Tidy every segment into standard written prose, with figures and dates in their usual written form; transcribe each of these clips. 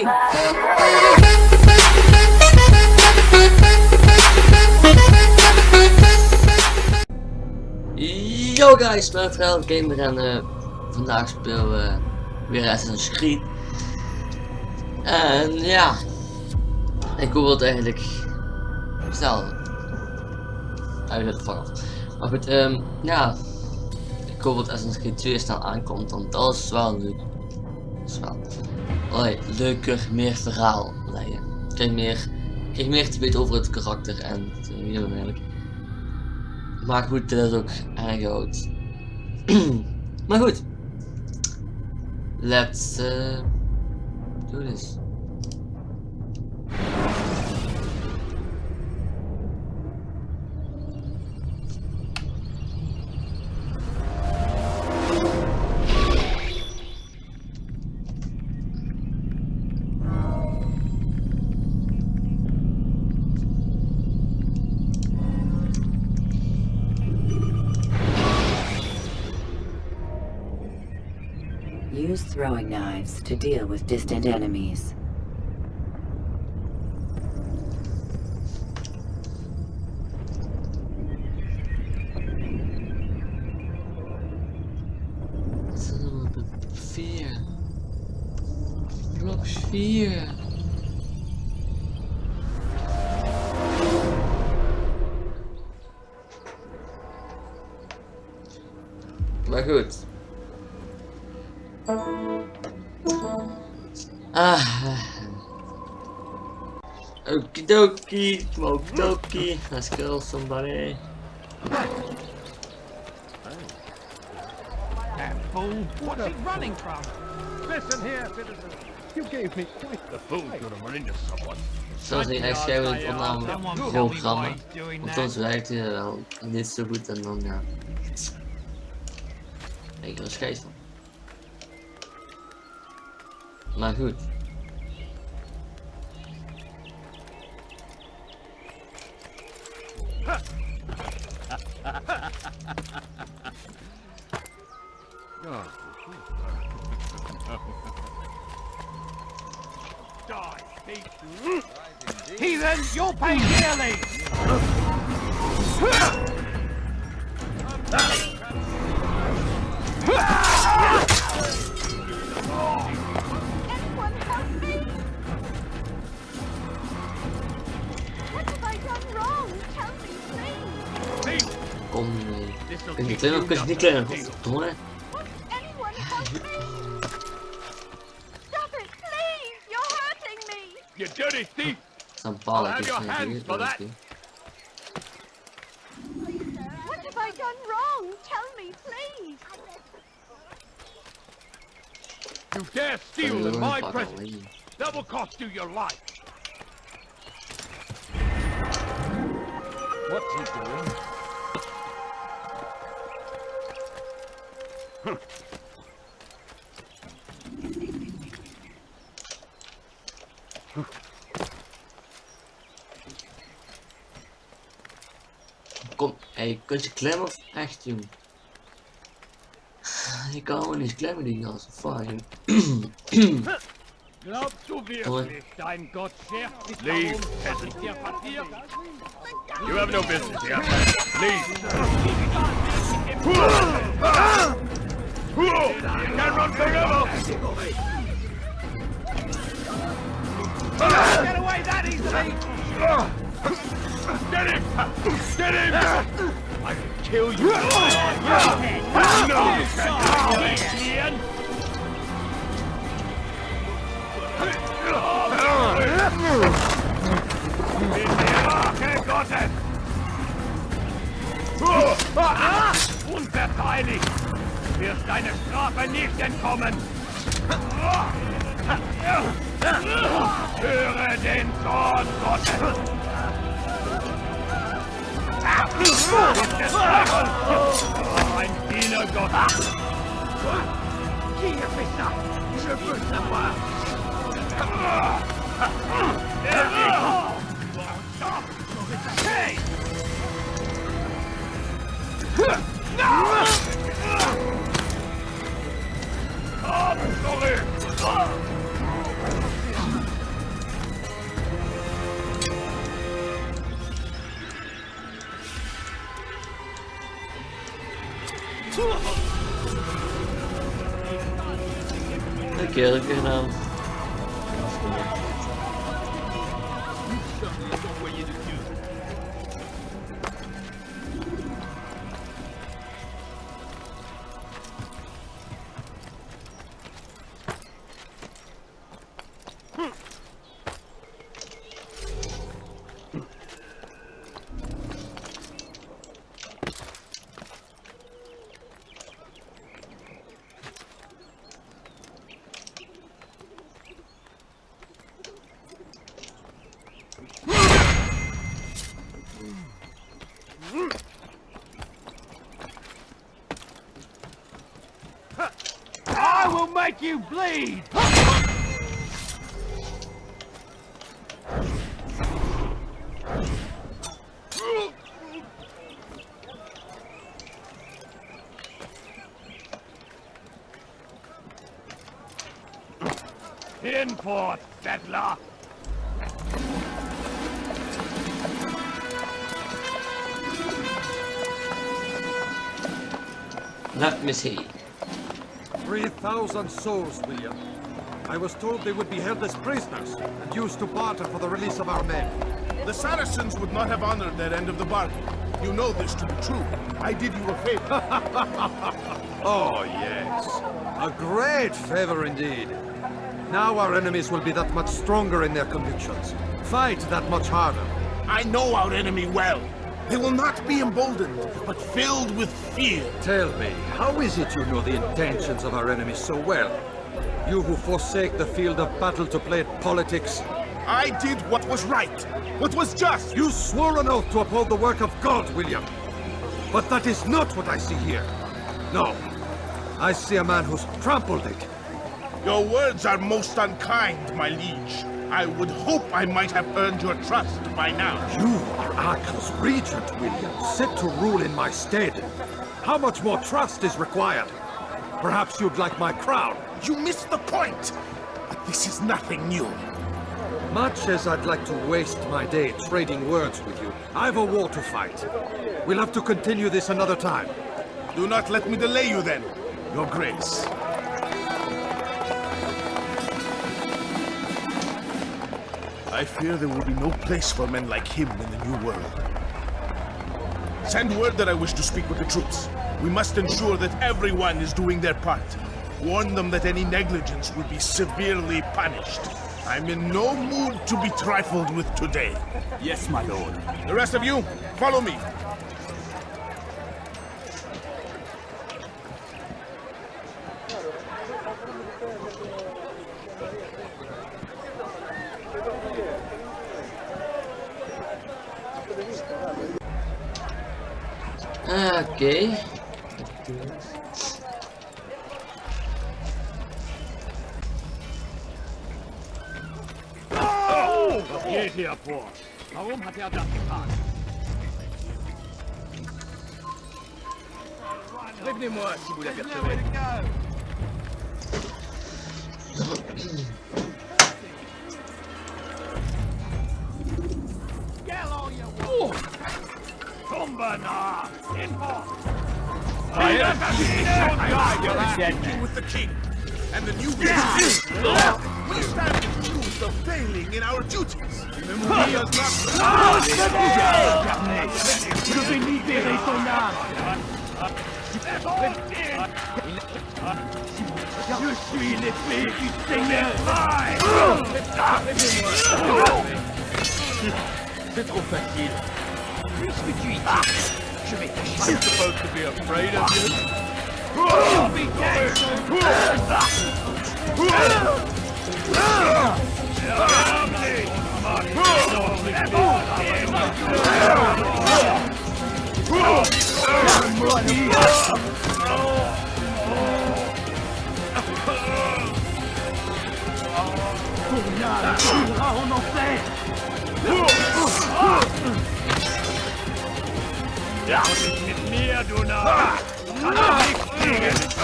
way! Yo guys, mijn verhaal gamer en vandaag spelen we weer Assassin's Creed. En ja, ik hoor het eigenlijk snel uit het vanaf. Maar goed, ja, ik hoop dat Assassin's Creed 2 snel aankomt, want dat is wel leuk. Dat is wel leuker, meer verhaal. Krijg meer te weten over het karakter en het hele eigenlijk. Maar goed, dit is ook erg oud. Maar goed. Let's do this. Use throwing knives to deal with distant enemies. Blok 4. Maar goed. Okidoki, smokedoki, let's kill somebody. That fool! What's he running from? Listen here, citizen. You gave me quite the fool to run into someone. Zoals ik echt schrijf in het opnameprogramma. Want soms werkt hij wel niet zo goed en dan ja. Ik er een schijt van. Maar goed. Heathen, you'll pay dearly! Anyone help me? What have I done wrong? Tell me, please. Kom mee. Kun je kleiner of kun je niet kleiner? Godverdomme. Anyone help me? Stop it, please! You're hurting me! You dirty thief! Zo'n paal I'll have your hands for that. What have I done wrong? Tell me, please! You dare steal in my presence! That will cost you your life! What's he doing? Kom, hey, kun je klemmen of echt doen? Ik kan gewoon niet klemmen die gas, fijn. Glaubst du wirklich, dein Gott schert sich darum, was mit dir passiert? You have no business here. Leave. You can't run forever! Get away that easily! Get him! Get him! I can kill you! No, you can't! In die Rache Gottes! Unverteidigt! Wirst deine Strafe nicht entkommen! Höre den Zorn Gottes! Ein Diener Gottes! Qui a fait ça? Je veux savoir! Hey! Komm zurück! Oké, dat heb ik gedaan. I will make you bleed! Hinfort, settler! Let me see. 3,000 souls, William. I was told they would be held as prisoners and used to barter for the release of our men. The Saracens would not have honored their end of the bargain. You know this to be true. I did you a favor. Oh, yes. A great favor indeed. Now our enemies will be that much stronger in their convictions. Fight that much harder. I know our enemy well. They will not be emboldened, but filled with fear. Tell me, how is it you know the intentions of our enemies so well? You who forsake the field of battle to play at politics. I did what was right, what was just. You swore an oath to uphold the work of God, William. But that is not what I see here. No. I see a man who's trampled it. Your words are most unkind, my liege. I would hope I might have earned your trust by now. You are Arkham's regent, William, set to rule in my stead. How much more trust is required? Perhaps you'd like my crown. You missed the point. But this is nothing new. Much as I'd like to waste my day trading words with you, I've a war to fight. We'll have to continue this another time. Do not let me delay you then, Your Grace. I fear there will be no place for men like him in the New World. Send word that I wish to speak with the troops. We must ensure that everyone is doing their part. Warn them that any negligence will be severely punished. I'm in no mood to be trifled with today. Yes, my lord. The rest of you, follow me. Oké. Was geht hier vor? Warum hat er das getan? Prévenez-moi si vous l'apercevez. Get on your wall! Tumbana! Hinfort! With the king and the new regime. We stand accused of failing in our duties. Je vais libérer ton âme! Je suis l'épée du Seigneur! C'est trop facile. Puisque tu y es, je vais I'm t'acheter. supposed to be afraid of you? You'll be dead Ton âme brûlera en enfer! Mit mir, du Narr!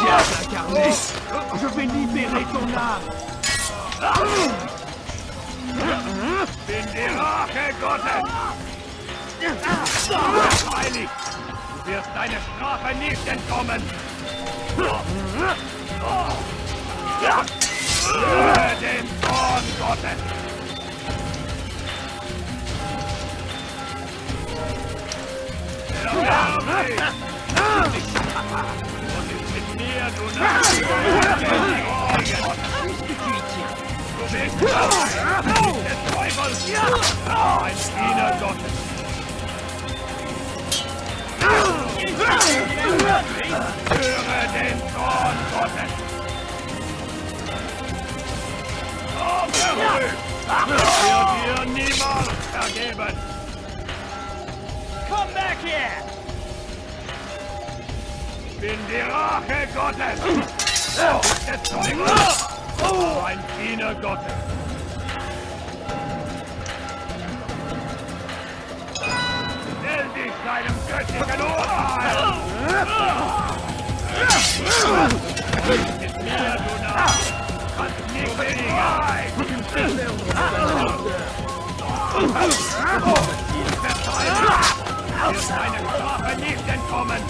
Diable incarné! Je vais libérer ton âme! Bin die Rache Gottes! Heilig! wirst deine Strafe nicht entkommen! Höre den Zorn Gottes! Und ist mit mir, du Narr! Du bist des Teufels! Ein Diener Gottes! Höre den Zorn Gottes! Wird dir niemals vergeben! Come back here! Ich bin die Rache Gottes! Des Teufels! Ein Diener Gottes! Stell dich deinem göttlichen Urteil! Mit mir, du Narr! Kannst nicht besiegen! Wird deine Strafe nicht entkommen!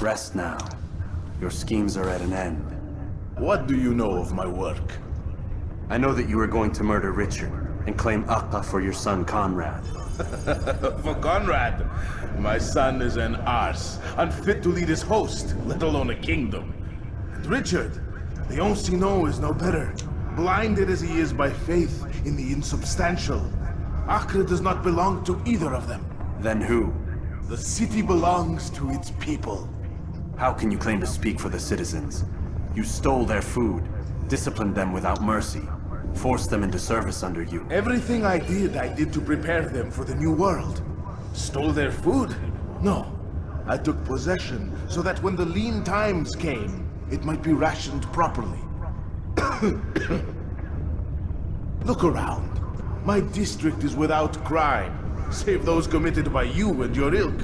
Rest now. Your schemes are at an end. What do you know of my work? I know that you are going to murder Richard and claim Akka for your son Conrad. For Conrad, my son is an arse, unfit to lead his host, let alone a kingdom. And Richard, the Oncino is no better, blinded as he is by faith in the insubstantial. Acre does not belong to either of them. Then who? The city belongs to its people. How can you claim to speak for the citizens? You stole their food, disciplined them without mercy, forced them into service under you. Everything I did to prepare them for the new world. Stole their food? No. I took possession so that when the lean times came, it might be rationed properly. Look around. My district is without crime, save those committed by you and your ilk.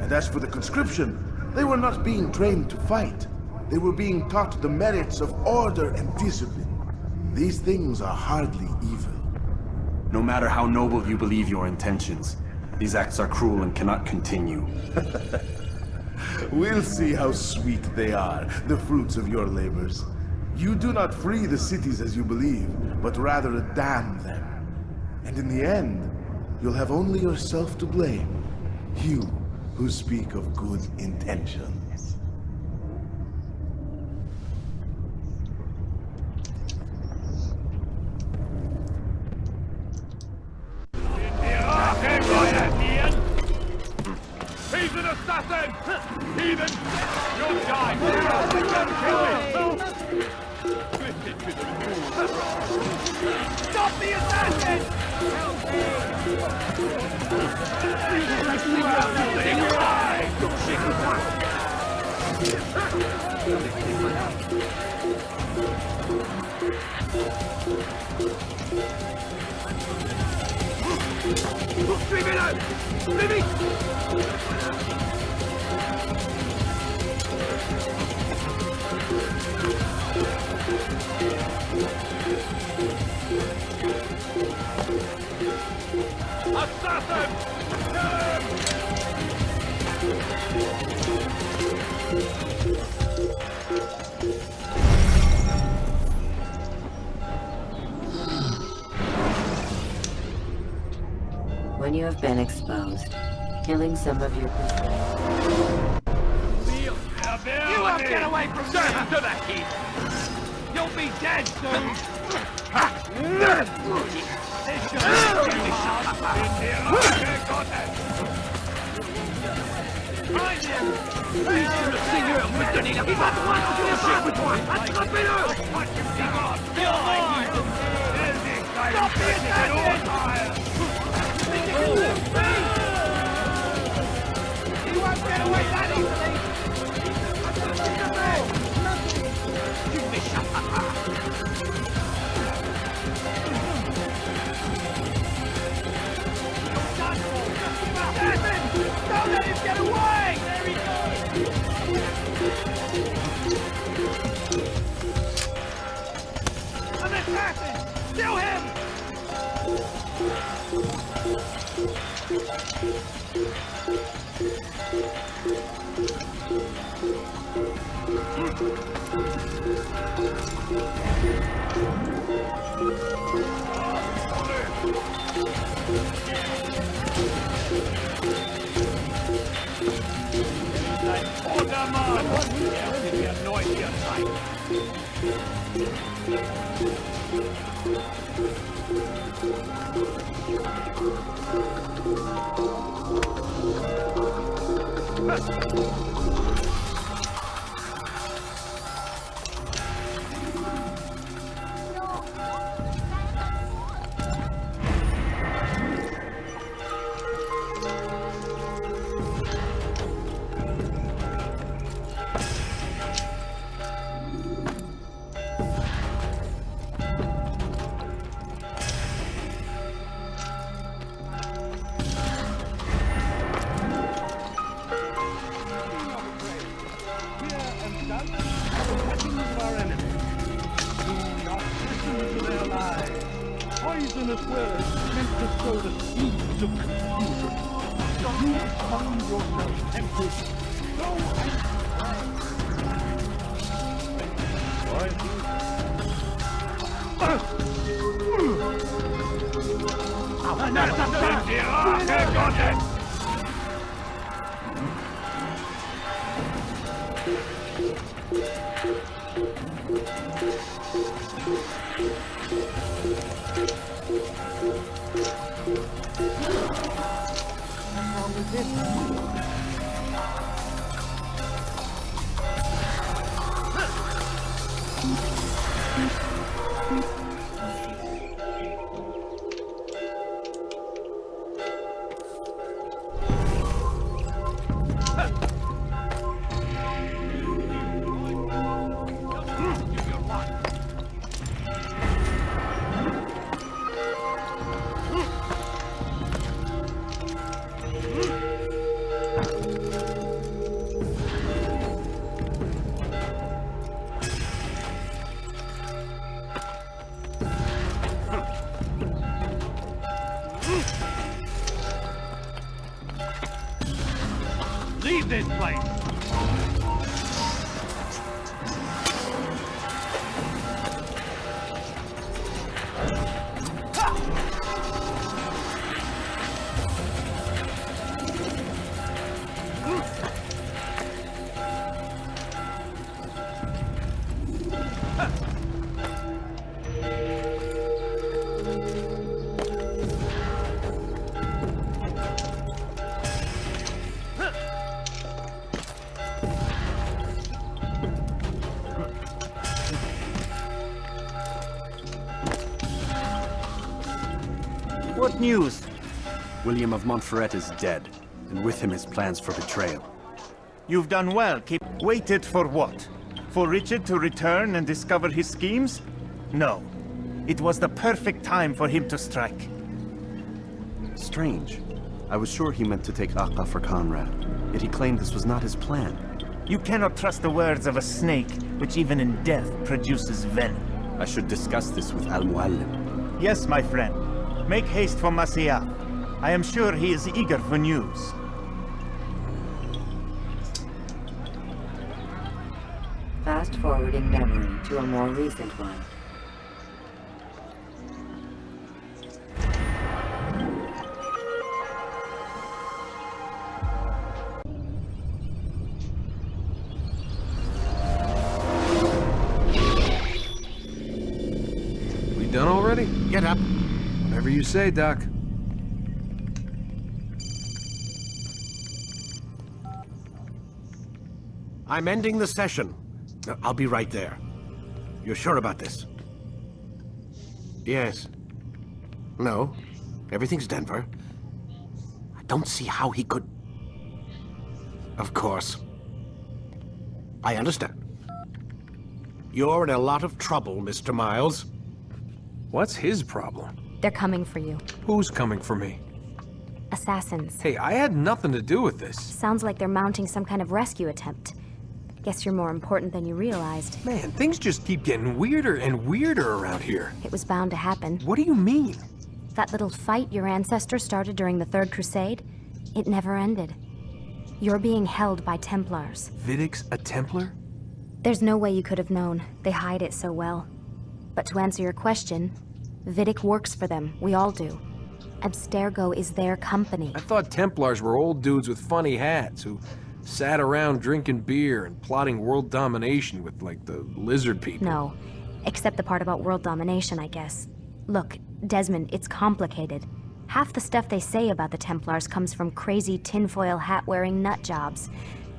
And as for the conscription, they were not being trained to fight. They were being taught the merits of order and discipline. These things are hardly evil. No matter how noble you believe your intentions, these acts are cruel and cannot continue. We'll see how sweet they are, the fruits of your labors. You do not free the cities as you believe, but rather damn them. And in the end, you'll have only yourself to blame. You who speak of good intentions. He's an assassin! Heathen! You'll die! Kill him! Stop the assassin! Assassin! When you have been exposed, killing some of your people. You won't get away from me! To the heat! You'll be dead soon! This should be Find him! Seigneur, me donner la Attrapez-le! Stop it! He won't get away that easily! Don't let him get away! There he goes! An assassin! Kill him! Poisonous words meant to sow the seeds of confusion. You find yourself tempted. Go and leave this place. What news? William of Montferrat is dead, and with him his plans for betrayal. You've done well. Waited for what? For Richard to return and discover his schemes? No. It was the perfect time for him to strike. Strange. I was sure he meant to take Akka for Conrad, yet he claimed this was not his plan. You cannot trust the words of a snake, which even in death produces venom. I should discuss this with Al-Muallim. Yes, my friend. Make haste for Masyaf. I am sure he is eager for news. Fast-forwarding memory to a more recent one. We done already? Get up. Whatever you say, Doc. I'm ending the session. I'll be right there. You're sure about this? Yes. No. Everything's Denver. I don't see how he could... Of course. I understand. You're in a lot of trouble, Mr. Miles. What's his problem? They're coming for you. Who's coming for me? Assassins. Hey, I had nothing to do with this. Sounds like they're mounting some kind of rescue attempt. Guess you're more important than you realized. Man, things just keep getting weirder and weirder around here. It was bound to happen. What do you mean? That little fight your ancestors started during the Third Crusade, it never ended. You're being held by Templars. Vidic's a Templar? There's no way you could have known. They hide it so well. But to answer your question, Vidic works for them. We all do. Abstergo is their company. I thought Templars were old dudes with funny hats who sat around drinking beer and plotting world domination with, like, the lizard people. No, except the part about world domination, I guess. Look, Desmond, it's complicated. Half the stuff they say about the Templars comes from crazy tinfoil hat-wearing nut jobs.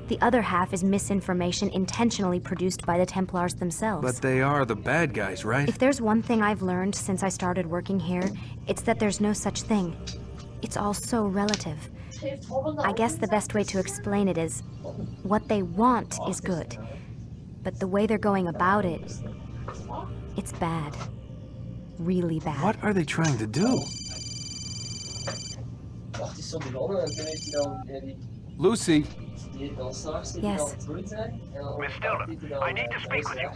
The other half is misinformation intentionally produced by the Templars themselves. But they are the bad guys, right? If there's one thing I've learned since I started working here, it's that there's no such thing. It's all so relative. I guess the best way to explain it is, what they want is good. But the way they're going about it, it's bad. Really bad. What are they trying to do? Lucy. Yes. Miss Stillman, I need to speak with you.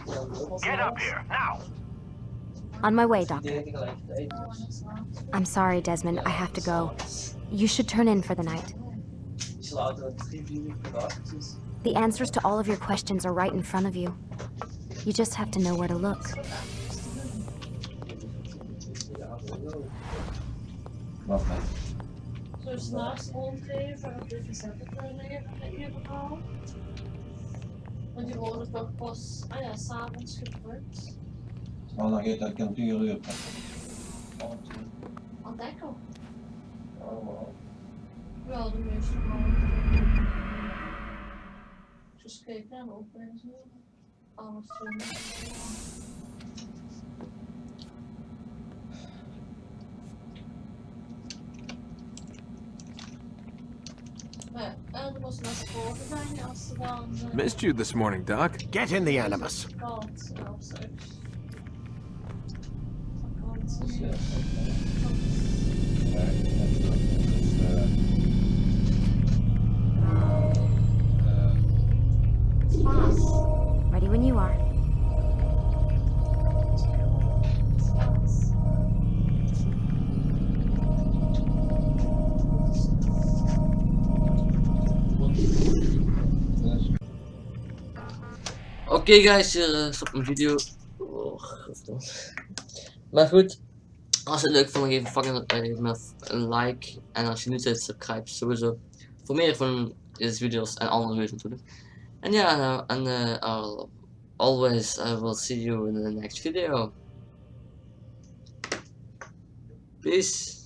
Get up here, now! On my way, Doctor. I'm sorry, Desmond. I have to go. You should turn in for the night. The answers to all of your questions are right in front of you. You just have to know where to look. Så snart rondkrigen för att bli försättet i lokal. Men de råder dock på oss är samhällets skyddsbrott. Man har hittat en dyr yrke. Ja, det går. Ja, det är så bra. Så skriver jag en åpning så. Ja, Missed you this morning, Doc. Get in the Animus. Ready when you are. Oké guys, stop mijn video. Maar goed, als je het leuk vond, geef me een like. En als je niet zit, subscribe sowieso. Voor meer van deze video's en andere video's natuurlijk. En ja, always I will see you in the next video. Peace.